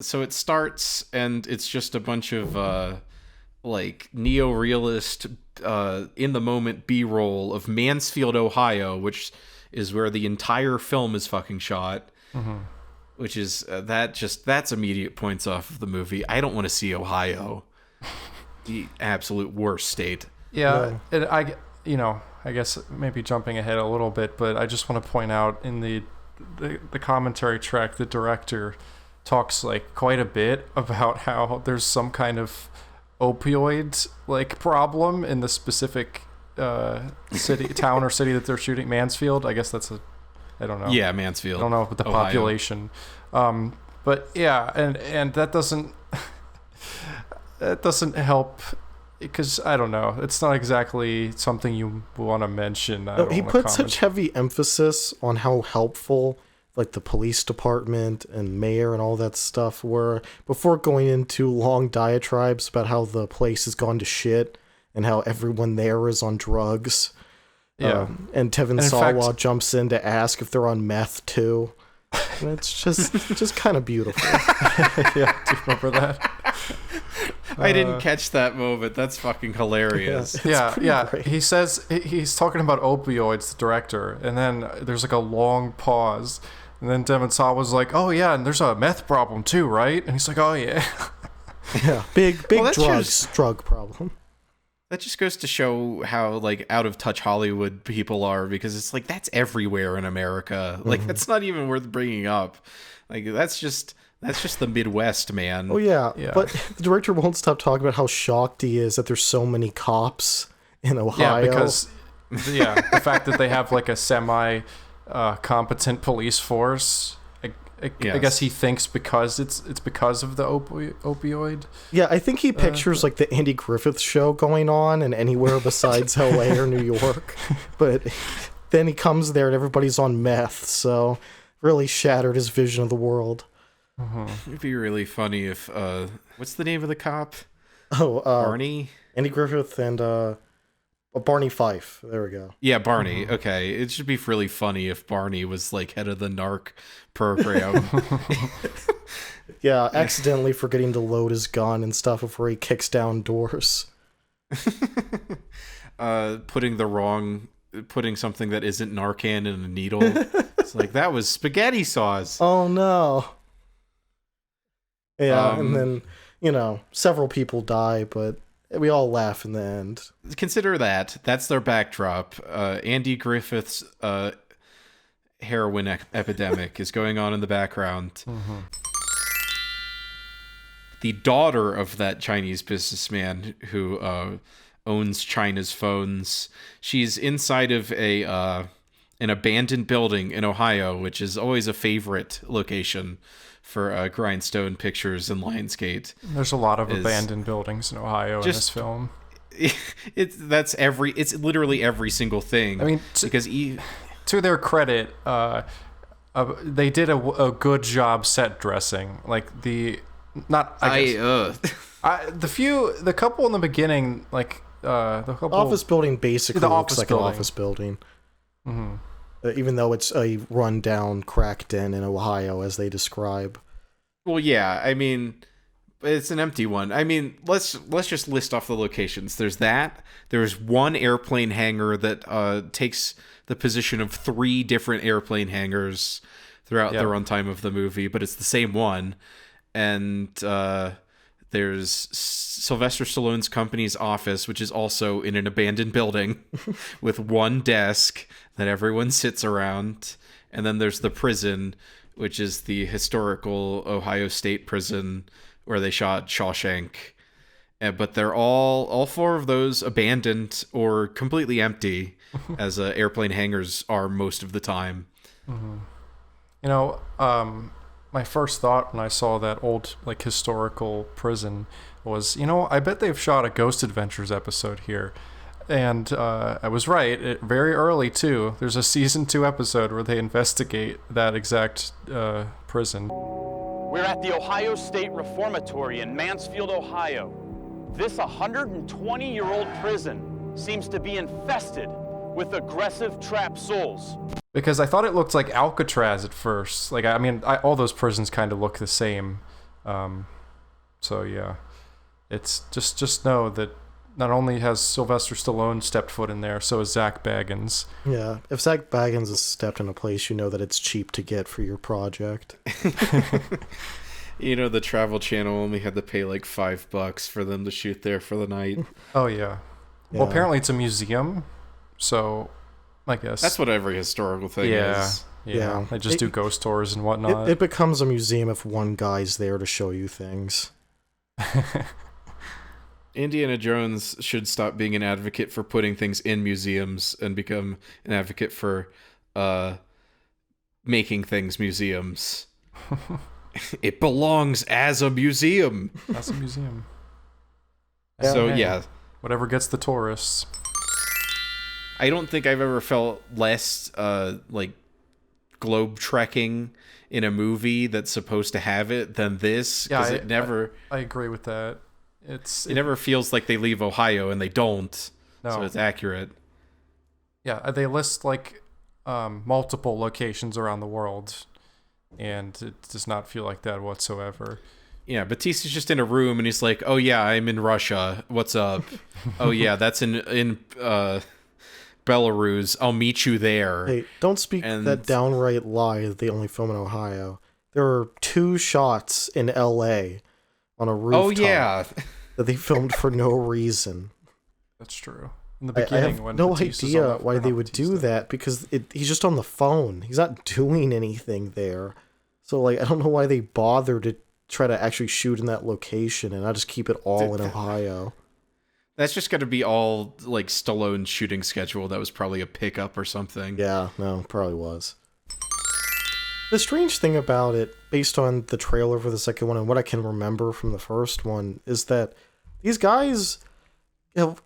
So it starts, and it's just a bunch of like neo-realist, in the moment B-roll of Mansfield, Ohio, which is where the entire film is fucking shot. Mm-hmm. Which is that's immediate points off of the movie. I don't want to see Ohio, the absolute worst state. Yeah, and I guess maybe jumping ahead a little bit, but I just want to point out in the commentary track, the director talks like quite a bit about how there's some kind of opioid like problem in the specific town or city that they're shooting. Mansfield, I guess I don't know. Yeah, Mansfield. I don't know what the Ohio. population. But yeah, and that doesn't help, because I don't know. It's not exactly something you want to mention. He put such heavy emphasis on how helpful like the police department and mayor and all that stuff were before going into long diatribes about how the place has gone to shit and how everyone there is on drugs. Yeah. And Tevin Sawa jumps in to ask if they're on meth too. And it's just kind of beautiful. Yeah, do you remember that? I didn't catch that moment. That's fucking hilarious. Yeah. Great. He says he's talking about opioids, the director, and then there's like a long pause, and then Devin Sawa's like, "Oh yeah, and there's a meth problem too, right?" And he's like, "Oh yeah." Yeah, big drug problem. That just goes to show how like out of touch Hollywood people are, because it's like that's everywhere in America. Like that's not even worth bringing up. Like that's just the Midwest, man. Oh yeah, but the director won't stop talking about how shocked he is that there's so many cops in Ohio. Yeah, because the fact that they have like a semi competent police force. I guess he thinks because it's because of the opioid. Yeah, I think he pictures like the Andy Griffith Show going on and anywhere besides LA or New York. But then he comes there and everybody's on meth, so really shattered his vision of the world. It'd be really funny if what's the name of the cop? Barney? Andy Griffith and Barney Fife. There we go. Yeah, Barney. Okay. It should be really funny if Barney was like head of the narc program. Yeah, accidentally forgetting to load his gun and stuff before he kicks down doors. Putting something that isn't Narcan in a needle. It's like, that was spaghetti sauce. Oh no. Yeah, and then, several people die, but we all laugh in the end. Consider that. That's their backdrop. Andy Griffith's heroin epidemic is going on in the background. The daughter of that Chinese businessman who owns China's phones, she's inside of an abandoned building in Ohio, which is always a favorite location for Grindstone Pictures and Lionsgate. There's a lot of abandoned buildings in Ohio in this film. It's literally every single thing. I mean, because to their credit, they did a good job set dressing. Like the couple in the beginning, like the couple office building basically looks like building. An office building. Even though it's a rundown crack den in Ohio, as they describe. Well, yeah, I mean, it's an empty one. I mean, let's just list off the locations. There's that. There's one airplane hangar that takes the position of 3 different airplane hangars throughout the runtime of the movie, but it's the same one. And there's Sylvester Stallone's company's office, which is also in an abandoned building with one desk that everyone sits around. And then there's the prison, which is the historical Ohio State prison where they shot Shawshank. But they're all 4 of those abandoned or completely empty, as airplane hangars are most of the time. My first thought when I saw that old like historical prison was, I bet they've shot a Ghost Adventures episode here. And I was right. Very early, too. There's a season 2 episode where they investigate that exact prison. We're at the Ohio State Reformatory in Mansfield, Ohio. This 120-year-old prison seems to be infested with aggressive trapped souls. Because I thought it looked like Alcatraz at first. Like, I mean, all those prisons kind of look the same. So yeah, it's just know that not only has Sylvester Stallone stepped foot in there, so has Zach Baggins. Yeah, if Zach Baggins has stepped in a place, you know that it's cheap to get for your project. You know, the Travel Channel only had to pay like $5 for them to shoot there for the night. Oh yeah. Yeah. Well, apparently it's a museum, so I guess That's what every historical thing is. Yeah. They just do ghost tours and whatnot. It becomes a museum if one guy's there to show you things. Indiana Jones should stop being an advocate for putting things in museums and become an advocate for making things museums. It belongs as a museum. That's a museum. So, Hey, yeah. whatever gets the tourists. I don't think I've ever felt less like globe trekking in a movie that's supposed to have it than this, because I agree with that. It never feels like they leave Ohio, and they don't. No. So it's accurate. Yeah, they list like multiple locations around the world, and it does not feel like that whatsoever. Yeah, Batista's just in a room and he's like, "Oh yeah, I'm in Russia. What's up? Oh yeah, that's in Belarus. I'll meet you there." Hey, don't speak that downright lie that they only film in Ohio. There are 2 shots in L.A. on a rooftop. Oh yeah, that they filmed for no reason. That's true. In the beginning, I have when no Batista's idea on the, why they would do that, because he's just on the phone. He's not doing anything there. So, like, I don't know why they bothered to try to actually shoot in that location and not just keep it all in Ohio. that's just got to be all like Stallone's shooting schedule. That was probably a pickup or something. Yeah, no, probably was. The strange thing about it, based on the trailer for the second one and what I can remember from the first one, is that these guys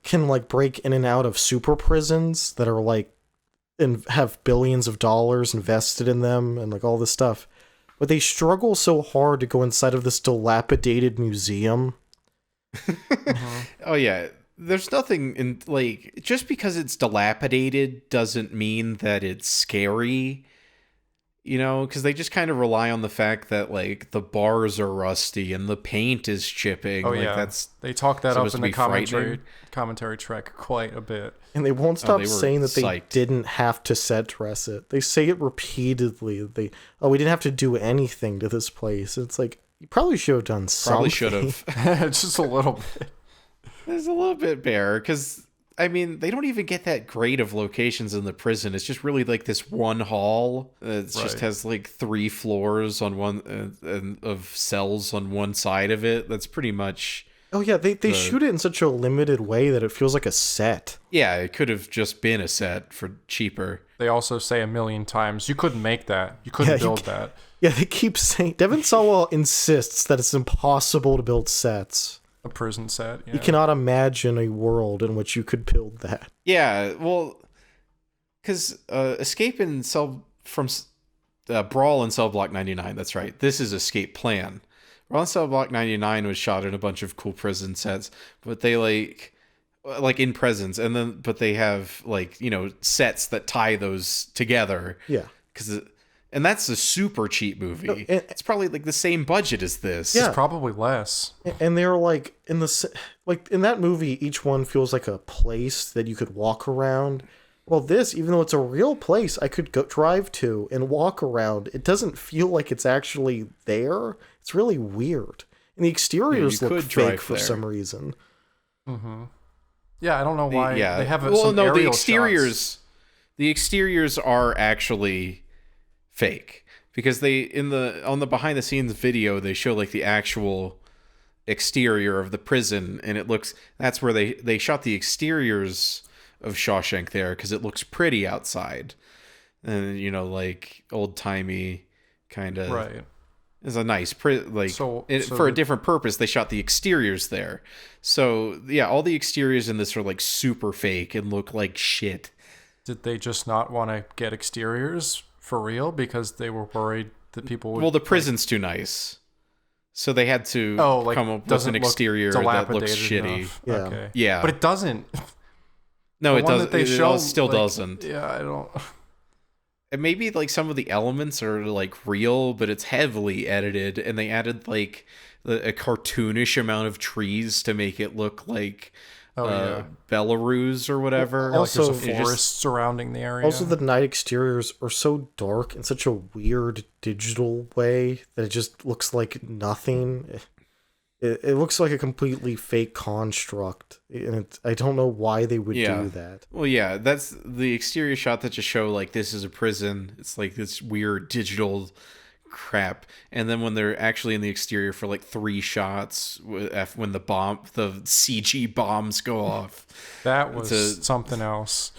can like break in and out of super prisons that are like and have billions of dollars invested in them and like all this stuff, but they struggle so hard to go inside of this dilapidated museum. Oh yeah, there's nothing in like, just because it's dilapidated doesn't mean that it's scary. You know, because they just kind of rely on the fact that, like, the bars are rusty and the paint is chipping. Oh, like, yeah. That's they talk that up supposed in to the be commentary track quite a bit. And they won't stop they were saying that they psyched. didn't have to set dress it. They say it repeatedly. We didn't have to do anything to this place. It's like, you probably should have done something. Probably should have. Just a little bit. There's a little bit bare, because, I mean, they don't even get that great of locations in the prison. It's just really like this one hall. It just has like 3 floors on one and of cells on one side of it. That's pretty much. Oh yeah, they shoot it in such a limited way that it feels like a set. Yeah, it could have just been a set for cheaper. They also say a million times, you couldn't make that. You couldn't build that. Yeah, they keep saying... Devin Sawa insists that it's impossible to build sets. A prison set, yeah. You cannot imagine a world in which you could build that. Yeah, well, because Escape in Cell from Brawl in Cell Block 99, that's right. This is Escape Plan. Brawl in Cell Block 99 was shot in a bunch of cool prison sets, but they like in prisons, and then but they have like, you know, sets that tie those together. Yeah. And that's a super cheap movie. No, it's probably like the same budget as this. Yeah. It's probably less. And they're like in that movie, each one feels like a place that you could walk around. Well, this, even though it's a real place I could go drive to and walk around, it doesn't feel like it's actually there. It's really weird. And the exteriors look fake for some reason. Mm-hmm. Yeah, I don't know why they have the exteriors. Shots. The exteriors are actually fake, because they on the behind the scenes video they show like the actual exterior of the prison, and it looks, that's where they shot the exteriors of Shawshank there, because it looks pretty outside, and you know, like old-timey kind of. Right. It's a nice for a different purpose they shot the exteriors there. So yeah, all the exteriors in this are like super fake and look like shit. Did they just not want to get exteriors for real because they were worried that people would... Well, the prison's too nice, so they had to come up with an exterior that looks shitty. Yeah. Okay. Yeah, but it doesn't. No, it doesn't. It still doesn't. Yeah, I don't... And maybe like some of the elements are like real, but it's heavily edited, and they added like a cartoonish amount of trees to make it look like Belarus or whatever. Also, like there's a forest surrounding the area. Also, the night exteriors are so dark in such a weird digital way that it just looks like nothing. It looks like a completely fake construct, and I don't know why they would do that. Well, yeah, that's the exterior shot that just show like this is a prison. It's like this weird digital crap, and then when they're actually in the exterior for like 3 shots when the CG bombs go off, that was something else.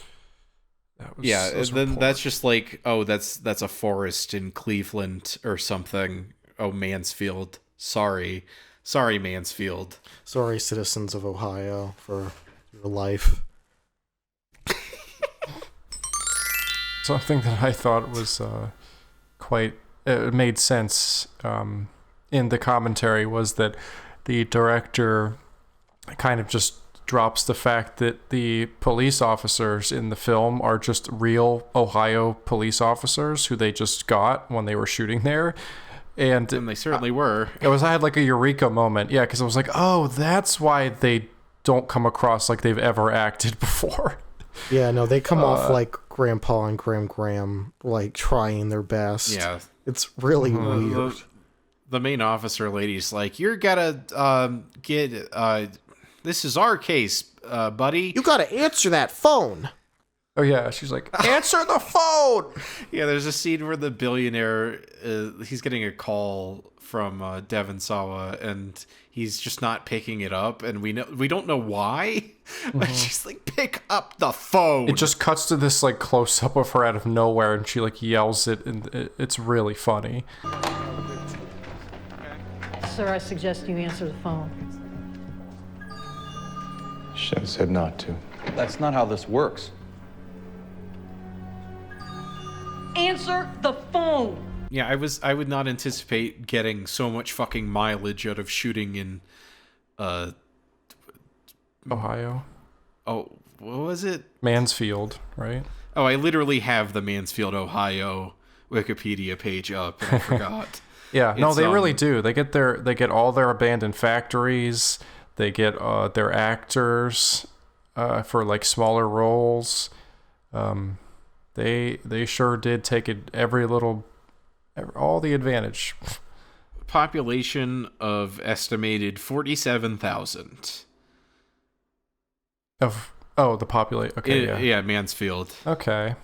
That was, and then that's just like, oh, that's a forest in Cleveland or something. Oh, Mansfield. Sorry, Mansfield. Sorry, citizens of Ohio, for your life. Something that I thought was quite it made sense in the commentary was that the director kind of just drops the fact that the police officers in the film are just real Ohio police officers who they just got when they were shooting there. And they certainly were. I had like a eureka moment. Yeah, because I was like, oh, that's why they don't come across like they've ever acted before. Yeah, no, they come off like Grandpa and Graham, like trying their best. Yeah. It's really weird. The main officer lady's like, you're gotta get, this is our case, buddy. You gotta answer that phone. Oh, yeah. She's like, answer the phone. Yeah, there's a scene where the billionaire, he's getting a call from Devon Sawa, and he's just not picking it up, and we don't know why. But she's like, pick up the phone. It just cuts to this like close up of her out of nowhere, and she like yells it, and it's really funny. Sir, I suggest you answer the phone. Should have said not to. That's not how this works. Answer the phone! Yeah, I would not anticipate getting so much fucking mileage out of shooting in Ohio. Oh, what was it? Mansfield, right? Oh, I literally have the Mansfield, Ohio Wikipedia page up, and I forgot. Yeah, no, they really do. They get all their abandoned factories. They get their actors for like smaller roles. They sure did take it all the advantage. Population of estimated 47,000. The population. Okay, yeah, Mansfield. Okay.